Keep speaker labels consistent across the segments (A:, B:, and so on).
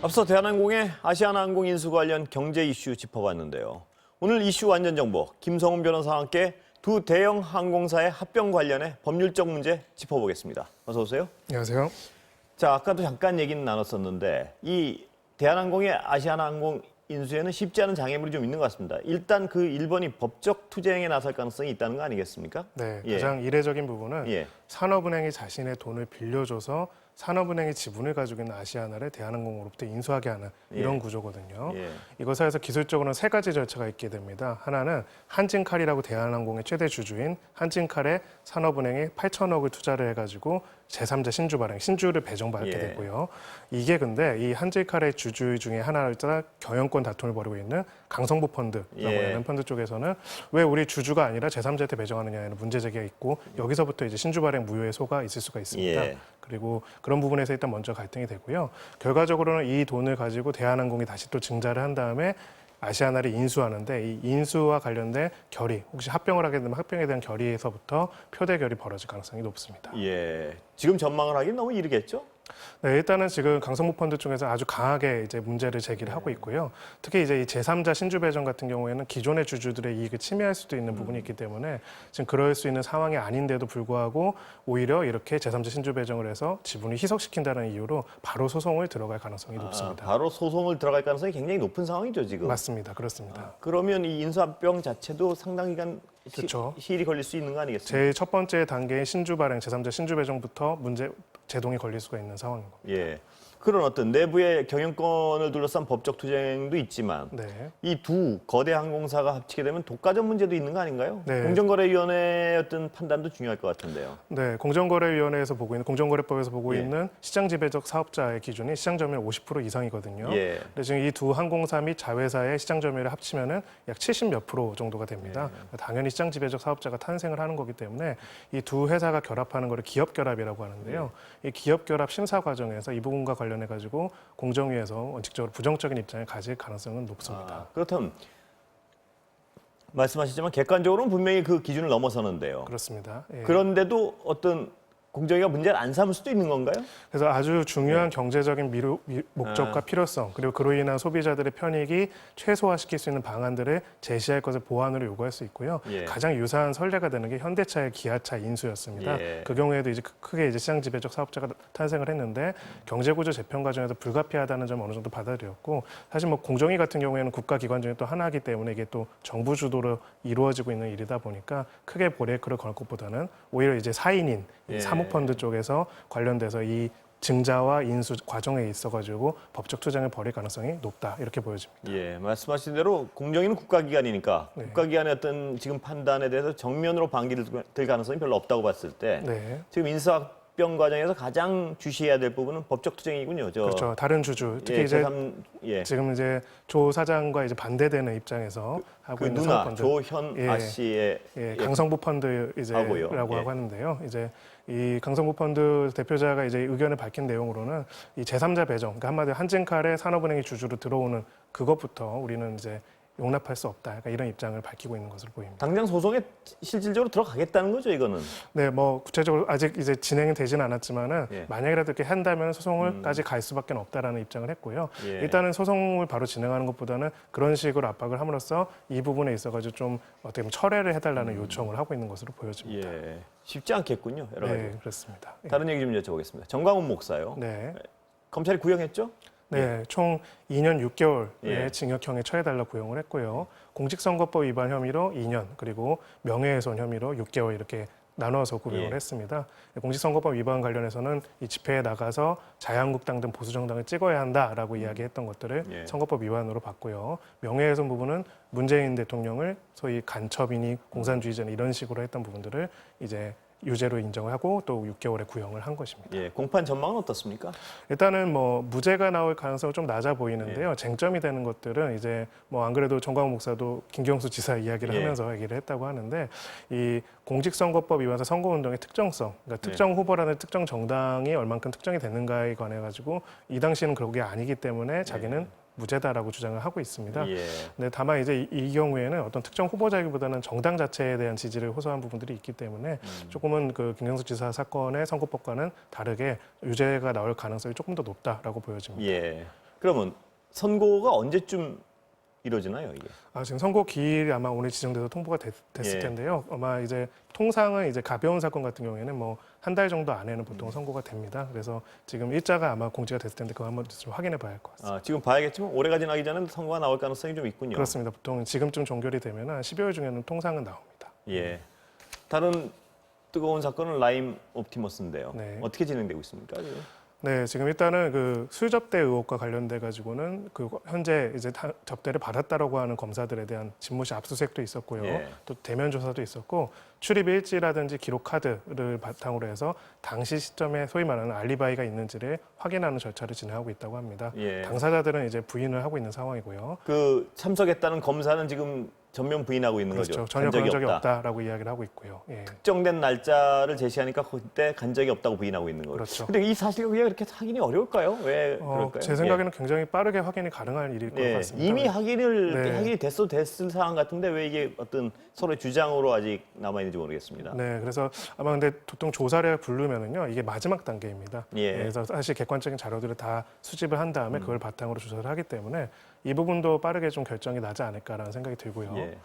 A: 앞서 대한항공의 아시아나항공 인수 관련 경제 이슈 짚어봤는데요. 오늘 이슈 완전 정보 김성훈 변호사와 함께 두 대형 항공사의 합병 관련해 법률적 문제 짚어보겠습니다. 어서 오세요.
B: 안녕하세요.
A: 자, 아까도 잠깐 얘기는 나눴었는데 이 대한항공의 아시아나항공 인수에는 쉽지 않은 장애물이 좀 있는 것 같습니다. 일단 그 일본이 법적 투쟁에 나설 가능성이 있다는 거 아니겠습니까?
B: 네,
A: 예.
B: 가장 이례적인 부분은
A: 예.
B: 산업은행이 자신의 돈을 빌려줘서 산업은행의 지분을 가지고 있는 아시아나를 대한항공으로부터 인수하게 하는 이런
A: 예.
B: 구조거든요.
A: 예.
B: 이것에서 기술적으로는 세 가지 절차가 있게 됩니다. 하나는 한진칼이라고 대한항공의 최대 주주인 한진칼에 산업은행이 8천억을 투자를 해가지고 제3자 신주 발행, 신주를 배정받게
A: 예.
B: 되고요. 이게 근데 이 한진칼의 주주 중에 하나를 따라 경영권 다툼을 벌이고 있는 강성부 펀드라고
A: 예.
B: 하는 펀드 쪽에서는 왜 우리 주주가 아니라 제3자한테 배정하느냐는 문제 제기가 있고 여기서부터 이제 신주 발행 무효의 소가 있을 수가 있습니다.
A: 예.
B: 그리고 그런 부분에서 일단 먼저 갈등이 되고요. 결과적으로는 이 돈을 가지고 대한항공이 다시 또 증자를 한 다음에 아시아나를 인수하는데 이 인수와 관련된 결의, 혹시 합병을 하게 되면 합병에 대한 결의에서부터 표대결이 벌어질 가능성이 높습니다.
A: 예. 지금 전망을 하기는 너무 이르겠죠?
B: 네, 일단은 지금 강성부 펀드 쪽에서 아주 강하게 이제 문제를 제기를 하고 있고요. 특히 이제 이 제3자 신주 배정 같은 경우에는 기존의 주주들의 이익을 침해할 수도 있는 부분이 있기 때문에 지금 그럴 수 있는 상황이 아닌데도 불구하고 오히려 이렇게 제3자 신주 배정을 해서 지분을 희석시킨다는 이유로 바로 소송을 들어갈 가능성이 높습니다.
A: 바로 소송을 들어갈 가능성이 굉장히 높은 상황이죠, 지금.
B: 맞습니다. 그렇습니다.
A: 그러면 이 인수합병 자체도 상당 기간
B: 그렇죠.
A: 시일이 걸릴 수 있는 거 아니겠습니까?
B: 제일 첫 번째 단계인 신주 발행, 제3자 신주 배정부터 제동이 걸릴 수가 있는 상황인 겁니다.
A: 예. 그런 어떤 내부의 경영권을 둘러싼 법적 투쟁도 있지만
B: 네.
A: 이 두 거대 항공사가 합치게 되면 독과점 문제도 있는 거 아닌가요?
B: 네.
A: 공정거래위원회의 어떤 판단도 중요할 것 같은데요.
B: 네, 공정거래위원회에서 보고 있는 공정거래법에서 보고
A: 예.
B: 있는 시장 지배적 사업자의 기준이 시장 점유율 50% 이상이거든요.
A: 예.
B: 근데 지금 이 두 항공사 및 자회사의 시장 점유율을 합치면은 약 70 몇 프로 정도가 됩니다. 당연히 시장 지배적 사업자가 탄생을 하는 거기 때문에 이 두 회사가 결합하는 거를 기업 결합이라고 하는데요. 이 기업 결합 심사 과정에서 이 부분과 관련해 가지고 공정위에서 원칙적으로 부정적인 입장을 가질 가능성은 높습니다.
A: 그렇다면 말씀하셨지만 객관적으로는 분명히 그 기준을 넘어서는데요.
B: 그렇습니다. 예.
A: 그런데도 어떤 공정위가 문제를 안 삼을 수도 있는 건가요?
B: 그래서 아주 중요한 경제적인 목적과 필요성 그리고 그로 인한 소비자들의 편익이 최소화시킬 수 있는 방안들을 제시할 것을 보완으로 요구할 수 있고요.
A: 예.
B: 가장 유사한 선례가 되는 게 현대차의 기아차 인수였습니다.
A: 예.
B: 그 경우에도 이제 크게 이제 시장 지배적 사업자가 탄생을 했는데 경제구조 재편 과정에서 불가피하다는 점을 어느 정도 받아들였고 사실 뭐 공정위 같은 경우에는 국가기관 중에 또 하나이기 때문에 이게 또 정부 주도로 이루어지고 있는 일이다 보니까 크게 브레이크를 걸 것보다는 오히려 이제 사인인
A: 예.
B: 사모펀드 쪽에서 관련돼서 이 증자와 인수 과정에 있어가지고 법적 투쟁을 벌일 가능성이 높다 이렇게 보여집니다.
A: 예, 말씀하신 대로 공정위는 국가기관이니까
B: 네.
A: 국가기관의 어떤 지금 판단에 대해서 정면으로 반기를 들 가능성이 별로 없다고 봤을 때
B: 네,
A: 지금 인수합병 과정에서 가장 주시해야 될 부분은 법적 투쟁이군요.
B: 그렇죠. 다른 주주 특히
A: 예,
B: 이제
A: 예.
B: 지금 이제 조 사장과 이제 반대되는 입장에서 하고
A: 그
B: 있는
A: 누나
B: 사모펀드.
A: 조현아
B: 예.
A: 씨의
B: 예, 강성부 펀드
A: 하고요.
B: 이제라고
A: 예.
B: 하고 하는데요. 이제 이 강성부 펀드 대표자가 이제 의견을 밝힌 내용으로는 이 제3자 배정, 그러니까 한마디로 한진칼의 산업은행이 주주로 들어오는 그것부터 우리는 이제 용납할 수 없다. 약간 이런 입장을 밝히고 있는 것으로 보입니다.
A: 당장 소송에 실질적으로 들어가겠다는 거죠, 이거는.
B: 네, 뭐 구체적으로 아직 이제 진행은 되지는 않았지만은
A: 예.
B: 만약이라도 이렇게 한다면 소송을까지 갈 수밖에 없다라는 입장을 했고요.
A: 예.
B: 일단은 소송을 바로 진행하는 것보다는 그런 식으로 압박을 함으로써 이 부분에 있어가지고 좀 어떻게 보면 철회를 해달라는 요청을 하고 있는 것으로 보여집니다.
A: 예, 쉽지 않겠군요, 여러 가지.
B: 네, 그렇습니다. 예.
A: 다른 얘기 좀 여쭤보겠습니다. 정광훈 목사요.
B: 네.
A: 검찰이 구형했죠?
B: 네, 총 2년 6개월의
A: 예.
B: 징역형에 처해달라 구형을 했고요. 공직선거법 위반 혐의로 2년, 그리고 명예훼손 혐의로 6개월 이렇게 나눠서 구형을
A: 예.
B: 했습니다. 공직선거법 위반 관련해서는 이 집회에 나가서 자유한국당 등 보수정당을 찍어야 한다라고 이야기했던 것들을
A: 예.
B: 선거법 위반으로 봤고요. 명예훼손 부분은 문재인 대통령을 소위 간첩이니 공산주의자니 이런 식으로 했던 부분들을 이제 유죄로 인정을 하고 또 6개월의 구형을 한 것입니다.
A: 예, 공판 전망은 어떻습니까?
B: 일단은 뭐 무죄가 나올 가능성은 좀 낮아 보이는데요. 쟁점이 되는 것들은 이제 뭐 안 그래도 정광훈 목사도 김경수 지사 이야기를
A: 예.
B: 하면서 얘기를 했다고 하는데 이 공직선거법 위반서 선거운동의 특정성, 그러니까 특정 후보라는 특정 정당이 얼만큼 특정이 됐는가에 관해 가지고 이 당시에는 그게 아니기 때문에 자기는 무죄다라고 주장을 하고 있습니다.
A: 예.
B: 근데 다만 이제 이 경우에는 어떤 특정 후보자기보다는 정당 자체에 대한 지지를 호소한 부분들이 있기 때문에 조금은 그 김경수 지사 사건의 선거법과는 다르게 유죄가 나올 가능성이 조금 더 높다라고 보여집니다.
A: 예. 그러면 선고가 언제쯤 이루어지나요, 이게?
B: 지금 선고 기일이 아마 오늘 지정돼서 통보가 됐을
A: 예.
B: 텐데요. 아마 이제 통상은 이제 가벼운 사건 같은 경우에는 뭐 한 달 정도 안에는 보통 선고가 됩니다. 그래서 지금 일자가 아마 공지가 됐을 텐데 그거 한번 좀 확인해 봐야 할 것 같습니다.
A: 지금 봐야겠지만 올해가 지나기 전에 선고가 나올 가능성이 좀 있군요.
B: 그렇습니다. 보통 지금쯤 종결이 되면 한 12월 중에는 통상은 나옵니다.
A: 예. 다른 뜨거운 사건은 라임 옵티머스인데요.
B: 네.
A: 어떻게 진행되고 있습니까? 지금?
B: 네, 지금 일단은 그 술접대 의혹과 관련돼 가지고는 그 현재 이제 접대를 받았다라고 하는 검사들에 대한 집무실 압수수색도 있었고요.
A: 예.
B: 또 대면 조사도 있었고 출입 일지라든지 기록 카드를 바탕으로 해서 당시 시점에 소위 말하는 알리바이가 있는지를 확인하는 절차를 진행하고 있다고 합니다.
A: 예.
B: 당사자들은 이제 부인을 하고 있는 상황이고요.
A: 그 참석했다는 검사는 지금 전면 부인하고 있는
B: 그렇죠.
A: 거죠.
B: 전혀
A: 간
B: 그런 적이 없다라고 이야기를 하고 있고요. 예.
A: 특정된 날짜를 제시하니까 그때 간 적이 없다고 부인하고 있는 거예요.
B: 그렇죠.
A: 근데 이 사실관계가 그렇게 확인이 어려울까요? 왜 그럴까요?
B: 제 생각에는 굉장히 빠르게 확인이 가능할 일일 것
A: 예.
B: 같습니다.
A: 이미 확인이
B: 네.
A: 됐을 상황 같은데 왜 이게 어떤 서로의 주장으로 아직 남아 있는지 모르겠습니다.
B: 네, 그래서 아마 근데 보통 조사를 부르면은요 이게 마지막 단계입니다.
A: 예.
B: 그래서 사실 객관적인 자료들을 다 수집을 한 다음에 그걸 바탕으로 조사를 하기 때문에 이 부분도 빠르게 좀 결정이 나지 않을까라는 생각이 들고요.
A: 예.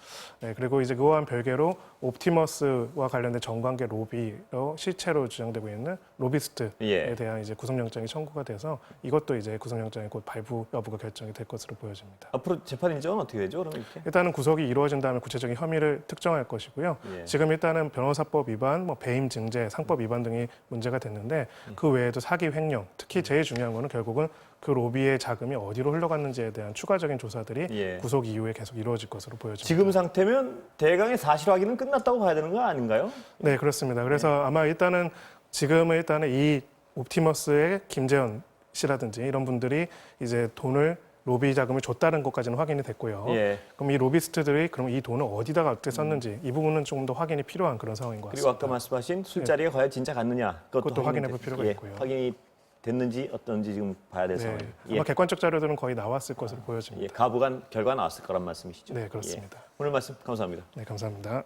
B: 네, 그리고 이제 그와는 별개로 옵티머스와 관련된 정관계 로비로 실체로 주장되고 있는 로비스트에
A: 예.
B: 대한 이제 구속영장이 청구가 돼서 이것도 이제 구속영장이 곧 발부 여부가 결정이 될 것으로 보여집니다.
A: 앞으로 재판 일정은 어떻게 되죠? 그러면 이렇게?
B: 일단은 구속이 이루어진 다음에 구체적인 혐의를 특정할 것이고요.
A: 예.
B: 지금 일단은 변호사법 위반, 뭐 배임 증제, 상법 위반 등이 문제가 됐는데 그 외에도 사기 횡령, 특히 제일 중요한 거는 결국은 그 로비의 자금이 어디로 흘러갔는지에 대한 추가적인 조사들이
A: 예.
B: 구속 이후에 계속 이루어질 것으로 보여집니다.
A: 지금 상태면 대강의 사실 확인은 끝났다고 봐야 되는 거 아닌가요?
B: 네, 그렇습니다. 그래서 아마 일단은 지금은 일단은 이 옵티머스의 김재현 씨라든지 이런 분들이 이제 돈을 로비 자금을 줬다는 것까지는 확인이 됐고요.
A: 예.
B: 그럼 이 로비스트들이 그럼 이 돈을 어디다가 어떻게 썼는지 이 부분은 조금 더 확인이 필요한 그런 상황인 것
A: 그리고
B: 같습니다.
A: 아까 말씀하신 술자리가 과연 진짜 갔느냐
B: 그것도 확인해 볼 필요가
A: 예,
B: 있고요.
A: 확인이 됐는지 어떤지 지금 봐야 될
B: 네,
A: 상황이에요.
B: 아마 객관적 자료들은 거의 나왔을 것으로
A: 예,
B: 보여집니다.
A: 가부간 결과 나왔을 거란 말씀이시죠?
B: 네, 그렇습니다.
A: 예. 오늘 말씀 감사합니다.
B: 네, 감사합니다.